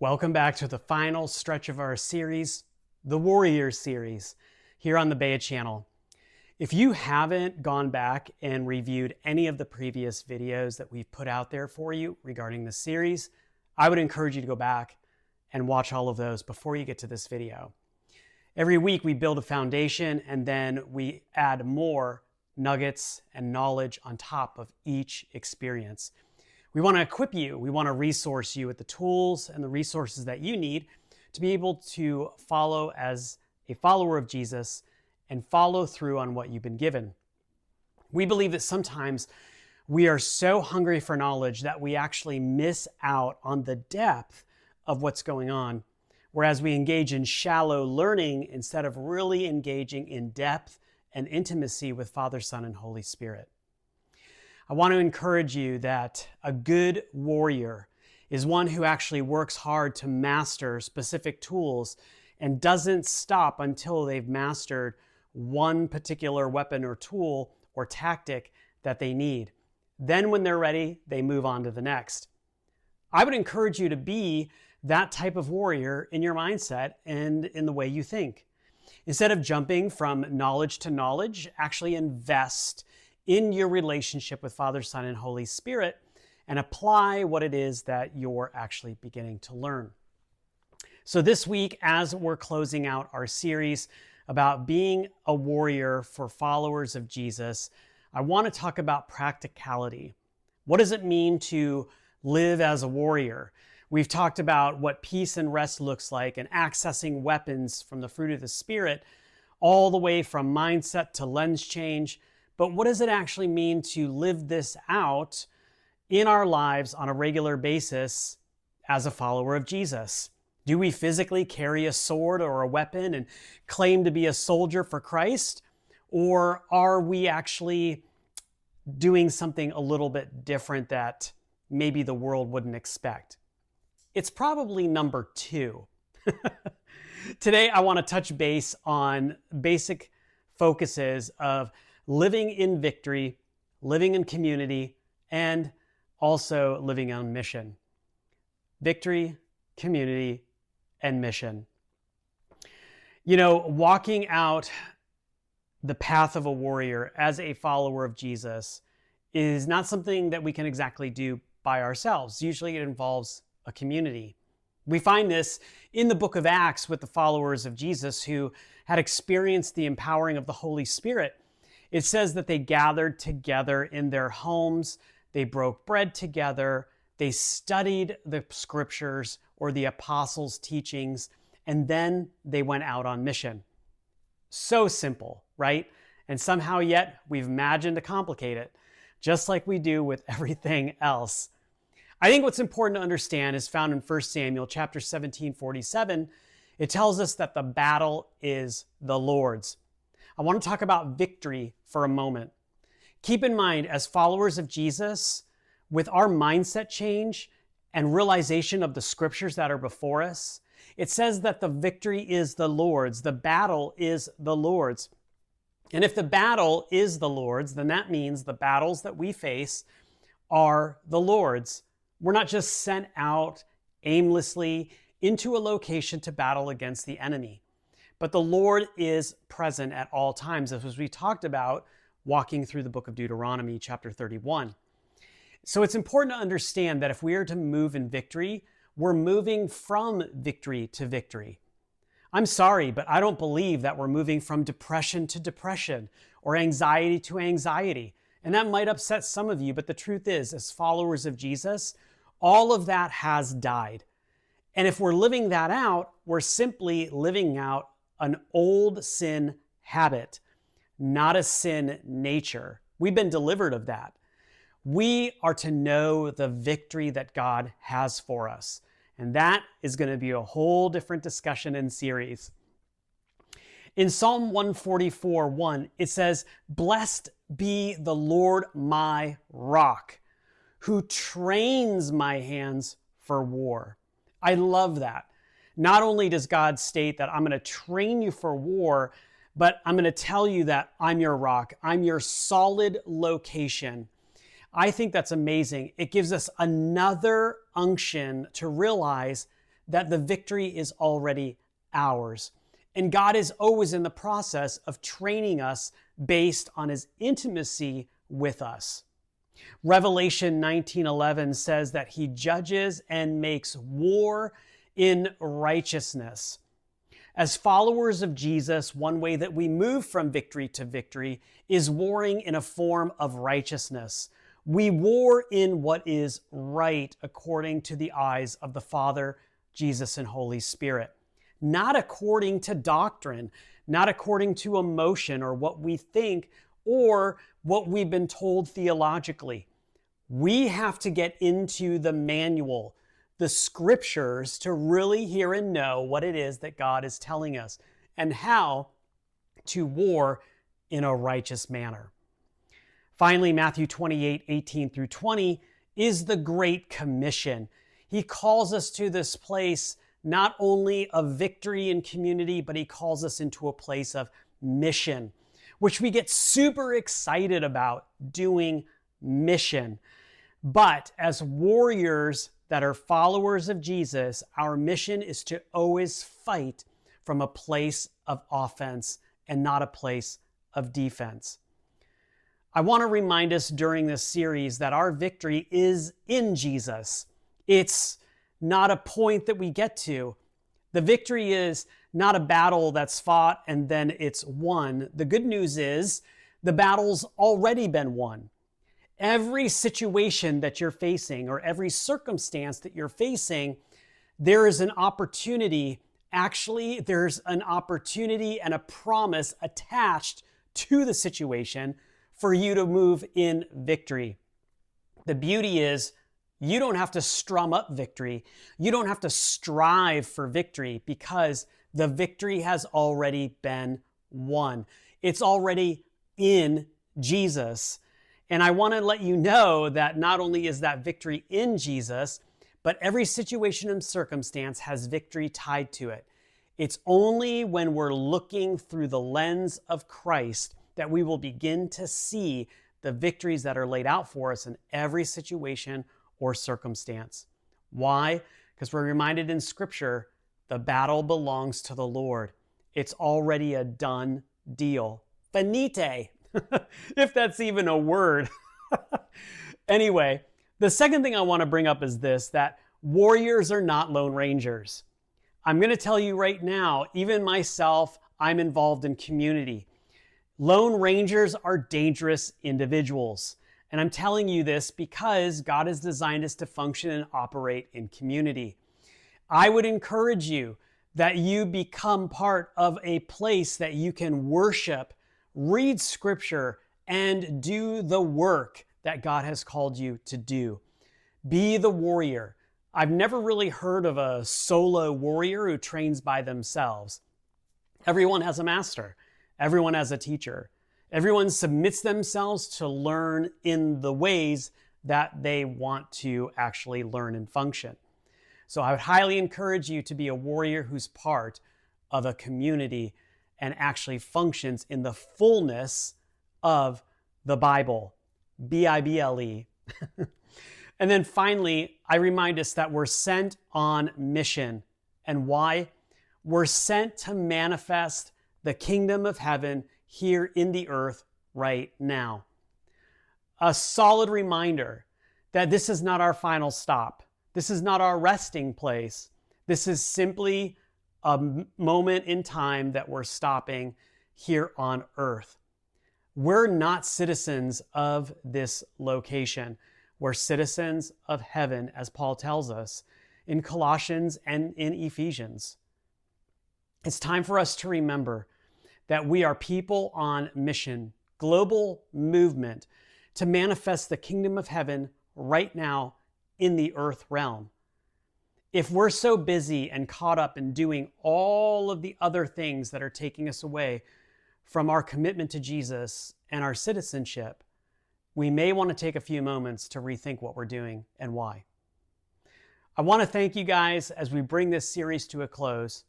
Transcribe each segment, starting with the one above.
Welcome back to the final stretch of our series, the Warrior series, here on the Bea channel. If you haven't gone back and reviewed any of the previous videos that we've put out there for you regarding the series, I would encourage you to go back and watch all of those before you get to this video. Every week we build a foundation and then we add more nuggets and knowledge on top of each experience. We want to equip you. We want to resource you with the tools and the resources that you need to be able to follow as a follower of Jesus and follow through on what you've been given. We believe that sometimes we are so hungry for knowledge that we actually miss out on the depth of what's going on, whereas we engage in shallow learning instead of really engaging in depth and intimacy with Father, Son, and Holy Spirit. I want to encourage you that a good warrior is one who actually works hard to master specific tools and doesn't stop until they've mastered one particular weapon or tool or tactic that they need. Then when they're ready, they move on to the next. I would encourage you to be that type of warrior in your mindset and in the way you think. Instead of jumping from knowledge to knowledge, actually invest in your relationship with Father, Son, and Holy Spirit and apply what it is that you're actually beginning to learn. So this week, as we're closing out our series about being a warrior for followers of Jesus, I want to talk about practicality. What does it mean to live as a warrior? We've talked about what peace and rest looks like and accessing weapons from the fruit of the Spirit, all the way from mindset to lens change. But what does it actually mean to live this out in our lives on a regular basis as a follower of Jesus? Do we physically carry a sword or a weapon and claim to be a soldier for Christ? Or are we actually doing something a little bit different that maybe the world wouldn't expect? It's probably number two. Today, I want to touch base on basic focuses of living in victory, living in community, and also living on mission. Victory, community, and mission. You know, walking out the path of a warrior as a follower of Jesus is not something that we can exactly do by ourselves. Usually it involves a community. We find this in the book of Acts with the followers of Jesus who had experienced the empowering of the Holy Spirit. It says that they gathered together in their homes, they broke bread together, they studied the scriptures or the apostles' teachings, and then they went out on mission. So simple, right? And somehow yet we've imagined to complicate it, just like we do with everything else. I think what's important to understand is found in 1 Samuel chapter 17:47. It tells us that the battle is the Lord's. I want to talk about victory for a moment. Keep in mind, as followers of Jesus, with our mindset change and realization of the scriptures that are before us, it says that the victory is the Lord's. The battle is the Lord's. And if the battle is the Lord's, then that means the battles that we face are the Lord's. We're not just sent out aimlessly into a location to battle against the enemy. But the Lord is present at all times, as we talked about walking through the book of Deuteronomy, chapter 31. So it's important to understand that if we are to move in victory, we're moving from victory to victory. I'm sorry, but I don't believe that we're moving from depression to depression or anxiety to anxiety. And that might upset some of you, but the truth is, as followers of Jesus, all of that has died. And if we're living that out, we're simply living out an old sin habit, not a sin nature. We've been delivered of that. We are to know the victory that God has for us. And that is going to be a whole different discussion and series. In Psalm 144:1, it says, "Blessed be the Lord my rock, who trains my hands for war." I love that. Not only does God state that I'm going to train you for war, but I'm going to tell you that I'm your rock. I'm your solid location. I think that's amazing. It gives us another unction to realize that the victory is already ours. And God is always in the process of training us based on his intimacy with us. Revelation 19:11 says that he judges and makes war in righteousness. As followers of Jesus, one way that we move from victory to victory is warring in a form of righteousness. We war in what is right according to the eyes of the Father, Jesus, and Holy Spirit. Not according to doctrine, not according to emotion or what we think or what we've been told theologically. We have to get into the manual, the scriptures, to really hear and know what it is that God is telling us and how to war in a righteous manner. Finally, Matthew 28:18-20 is the Great Commission. He calls us to this place not only of victory and community, but he calls us into a place of mission, which we get super excited about, doing mission. But as warriors that are followers of Jesus, our mission is to always fight from a place of offense and not a place of defense. I want to remind us during this series that our victory is in Jesus. It's not a point that we get to. The victory is not a battle that's fought and then it's won. The good news is the battle's already been won. Every situation that you're facing or every circumstance that you're facing, there is an opportunity. Actually, there's an opportunity and a promise attached to the situation for you to move in victory. The beauty is you don't have to strum up victory. You don't have to strive for victory because the victory has already been won. It's already in Jesus. And I want to let you know that not only is that victory in Jesus, but every situation and circumstance has victory tied to it. It's only when we're looking through the lens of Christ that we will begin to see the victories that are laid out for us in every situation or circumstance. Why? Because we're reminded in Scripture, the battle belongs to the Lord. It's already a done deal. Finite, if that's even a word. Anyway, the second thing I want to bring up is this, that warriors are not lone rangers. I'm going to tell you right now, even myself, I'm involved in community. Lone rangers are dangerous individuals. And I'm telling you this because God has designed us to function and operate in community. I would encourage you that you become part of a place that you can worship, read scripture, and do the work that God has called you to do. Be the warrior. I've never really heard of a solo warrior who trains by themselves. Everyone has a master. Everyone has a teacher. Everyone submits themselves to learn in the ways that they want to actually learn and function. So I would highly encourage you to be a warrior who's part of a community and actually functions in the fullness of the Bible, B-I-B-L-E. And then finally, I remind us that we're sent on mission. And why? We're sent to manifest the kingdom of heaven here in the earth right now. A solid reminder that this is not our final stop. This is not our resting place. This is simply a moment in time that we're stopping here on earth. We're not citizens of this location. We're citizens of heaven, as Paul tells us in Colossians and in Ephesians. It's time for us to remember that we are people on mission, global movement to manifest the kingdom of heaven right now in the earth realm. If we're so busy and caught up in doing all of the other things that are taking us away from our commitment to Jesus and our citizenship, we may want to take a few moments to rethink what we're doing and why. I want to thank you guys as we bring this series to a close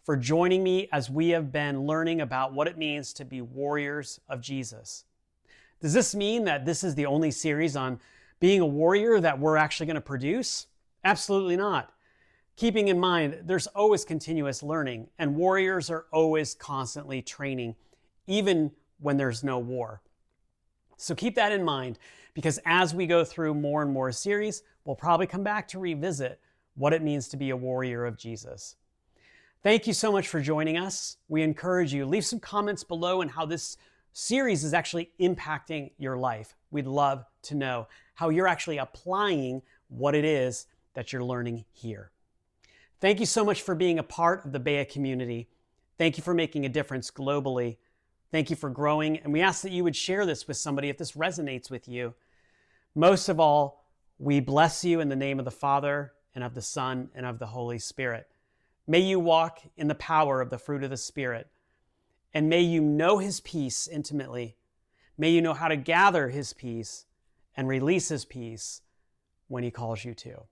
for joining me as we have been learning about what it means to be warriors of Jesus. Does this mean that this is the only series on being a warrior that we're actually going to produce? Absolutely not. keeping in mind there's always continuous learning and warriors are always constantly training, even when there's no war. So keep that in mind, because as we go through more and more series, we'll probably come back to revisit what it means to be a warrior of Jesus. Thank you so much for joining us. We encourage you, leave some comments below on how this series is actually impacting your life. We'd love to know how you're actually applying what it is that you're learning here. Thank you so much for being a part of the Bea community. Thank you for making a difference globally. Thank you for growing, and we ask that you would share this with somebody if this resonates with you. Most of all, we bless you in the name of the Father, and of the Son, and of the Holy Spirit. May you walk in the power of the fruit of the Spirit, and may you know His peace intimately. May you know how to gather His peace and release His peace when He calls you to.